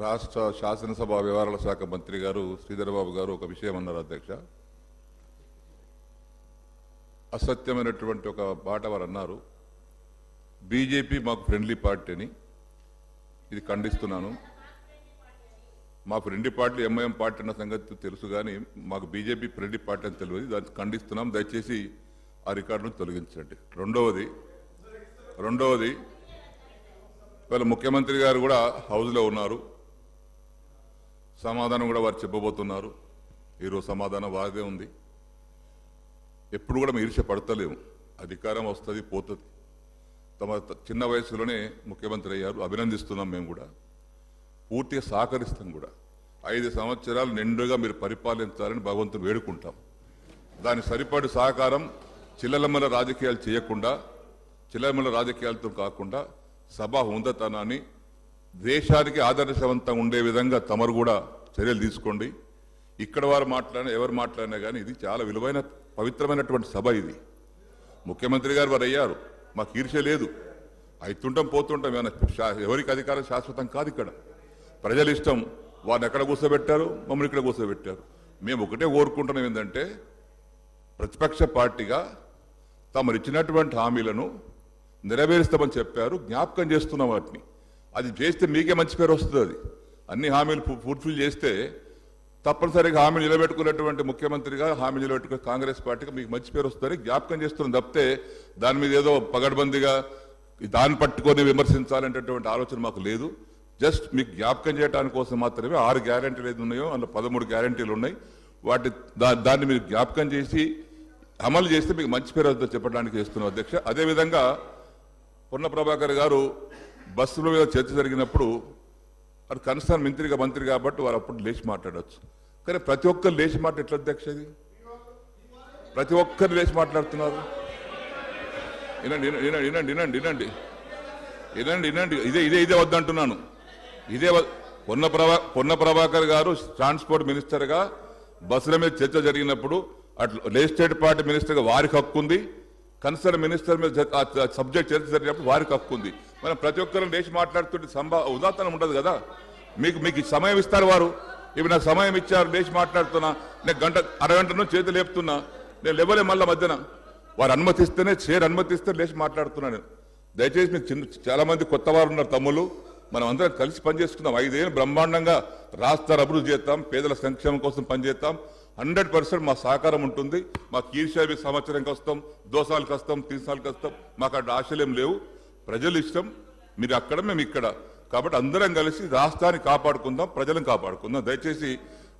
రాష్ట్ర శాసనసభ వ్యవహారాల శాఖ మంత్రి గారు శ్రీధర్ బాబు గారు ఒక విషయం అన్నారు అధ్యక్ష. అసత్యమైనటువంటి ఒక మాట వారు అన్నారు. బీజేపీ మాకు ఫ్రెండ్లీ పార్టీ అని. ఇది ఖండిస్తున్నాను. మా ఫ్రెండ్లీ పార్టీ ఎంఐఎం పార్టీ అన్న సంగతి తెలుసు, కానీ మాకు బీజేపీ ఫ్రెండ్లీ పార్టీ అని తెలియదు. దాన్ని ఖండిస్తున్నాం. దయచేసి ఆ రికార్డును తొలగించండి. రెండవది ఇవాళ ముఖ్యమంత్రి గారు కూడా హౌస్లో ఉన్నారు. సమాధానం కూడా వారు చెప్పబోతున్నారు. ఈరోజు సమాధానం వారిదే ఉంది. ఎప్పుడు కూడా మేము ఈర్ష్య పడతలేము. అధికారం వస్తుంది, పోతుంది. తమ చిన్న వయసులోనే ముఖ్యమంత్రి అయ్యారు. అభినందిస్తున్నాం. మేము కూడా పూర్తిగా సహకరిస్తాం కూడా. 5 సంవత్సరాలు నిండుగా మీరు పరిపాలించాలని భగవంతుని వేడుకుంటాం. దాని సరిపడి సహకారం చిల్లలమ్మల రాజకీయాలు చేయకుండా, చిల్లలమ్మల రాజకీయాలతో కాకుండా సభా ఉందతనాన్ని దేశానికి ఆదర్శవంతంగా ఉండే విధంగా తమరు కూడా చర్యలు తీసుకోండి. ఇక్కడ వారు మాట్లాడినా ఎవరు మాట్లాడినా కానీ ఇది చాలా విలువైన పవిత్రమైనటువంటి సభ. ఇది ముఖ్యమంత్రి గారు వారు అయ్యారు. మాకు ఈర్ష్య లేదు. అయితుంటాం, పోతుంటాం. ఎవరికి అధికారం శాశ్వతం కాదు. ఇక్కడ ప్రజల ఇష్టం. వారిని ఎక్కడ కూర్చోబెట్టారు, మమ్మల్ని ఇక్కడ కూర్చోబెట్టారు. మేము ఒకటే కోరుకుంటున్నాం, ఏంటంటే ప్రతిపక్ష పార్టీగా తమరు ఇచ్చినటువంటి హామీలను నెరవేరుస్తామని చెప్పారు. జ్ఞాపకం చేస్తున్నాం వాటిని. అది చేస్తే మీకే మంచి పేరు వస్తుంది. అది అన్ని హామీలు ఫుల్ఫిల్ చేస్తే తప్పనిసరిగా హామీలు నిలబెట్టుకున్నటువంటి ముఖ్యమంత్రిగా, హామీ నిలబెట్టుకునే కాంగ్రెస్ పార్టీగా మీకు మంచి పేరు వస్తుందని జ్ఞాపకం చేస్తున్నాం తప్పితే దాని మీద ఏదో పగడ్బందీగా దాన్ని పట్టుకొని విమర్శించాలనేటటువంటి ఆలోచన మాకు లేదు. జస్ట్ మీకు జ్ఞాపకం చేయడానికి కోసం మాత్రమే 6 గ్యారంటీలు ఏది ఉన్నాయో అందులో 13 గ్యారంటీలు ఉన్నాయి. దాన్ని మీరు జ్ఞాపకం చేసి అమలు చేస్తే మీకు మంచి పేరు వస్తుందో చెప్పడానికి చేస్తున్నాం అధ్యక్ష. అదేవిధంగా పొన్న ప్రభాకర్ గారు బస్సుల మీద చర్చ జరిగినప్పుడు అది కన్సర్న్ మంత్రి కాబట్టి వారు అప్పుడు లేచి మాట్లాడవచ్చు. కానీ ప్రతి ఒక్కరు లేచి ఎట్లా అధ్యక్ష? ఇది ప్రతి ఒక్కరు లేచి మాట్లాడుతున్నారు. వినండి. ఇదే వద్దంటున్నాను. పొన్న ప్రభాకర్ గారు ట్రాన్స్పోర్ట్ మినిస్టర్గా బస్సుల మీద చర్చ జరిగినప్పుడు అట్లా లెజిస్లేటివ్ పార్టీ మినిస్టర్గా వారికి హక్కు ఉంది. కన్సర్న్ మినిస్టర్ మీద సబ్జెక్ట్ చర్చ జరిగినప్పుడు వారికి హక్కు ఉంది. మనం ప్రతి ఒక్కరు లేచి మాట్లాడుతుంటే ఉదాహరణ ఉండదు కదా. మీకు సమయం ఇస్తారు వారు. ఇప్పుడు నాకు సమయం ఇచ్చారు, లేచి మాట్లాడుతున్నా. నేను అరగంట నుంచి చేతులు లేపుతున్నా. నేను లేవలే మళ్ళా మధ్యన. వారు అనుమతిస్తేనే అనుమతిస్తే లేచి మాట్లాడుతున్నాను. దయచేసి మీకు చాలా మంది కొత్త వారు ఉన్నారు తమ్ముళ్ళు. మనం అందరం కలిసి పనిచేసుకుందాం. 5 ఏళ్ళు బ్రహ్మాండంగా రాష్ట్రాన్ని అభివృద్ధి చేస్తాం. పేదల సంక్షేమం కోసం పనిచేస్తాం. 100% మా సహకారం ఉంటుంది. మాకు ఈర్ష్య సంవత్సరంకి వస్తాం, 2 సార్లకు వస్తాం, 3 సార్లకు వస్తాం. మాకు అక్కడ ఆశలేం లేవు. ప్రజలు ఇష్టం. మీరు అక్కడ, మేము ఇక్కడ. కాబట్టి అందరం కలిసి రాష్ట్రాన్ని కాపాడుకుందాం, ప్రజలను కాపాడుకుందాం. దయచేసి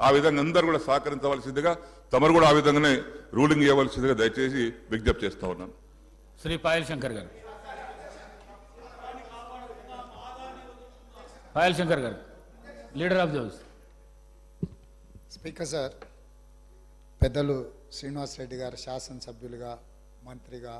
ఆ విధంగా అందరూ కూడా సహకరించవలసిందిగా, తమరు కూడా ఆ విధంగానే రూలింగ్ ఇవ్వవలసిందిగా దయచేసి విజ్ఞప్తి చేస్తా ఉన్నాను. శ్రీ పాయల్ శంకర్ గారు. పాయల్ శంకర్ గారు, leader of the house. Speaker sir, పెద్దలు శ్రీనివాస్ రెడ్డి గారు శాసనసభ్యులుగా, మంత్రిగా